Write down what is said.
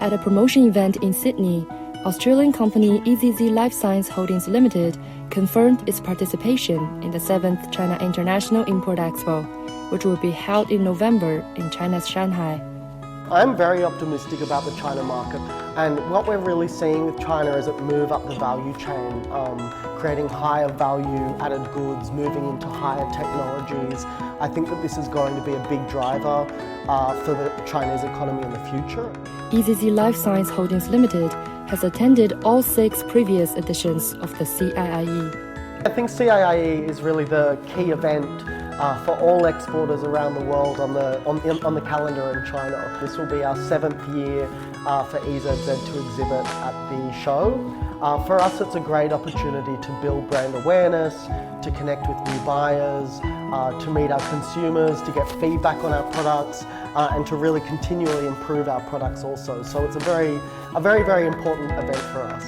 At a promotion event in Sydney, Australian company EZZ Life Science Holdings Limited confirmed its participation in the 7th China International Import Expo, which will be held in November in China's Shanghai. I'm very optimistic about the China market, and what we're really seeing with China is it move up the value chain, creating higher value added goods, moving into higher technologies. I think that this is going to be a big driver for the Chinese economy in the future. EZZ Life Science Holdings Limited has attended all 6 previous editions of the CIIE. I think CIIE is really the key event for all exporters around the world on the calendar in China. This will be our 7th year for EZZ to exhibit at the show. For us, it's a great opportunity to build brand awareness, to connect with new buyers, to meet our consumers, to get feedback on our products, and to really continually improve our products also. So it's a very important event for us.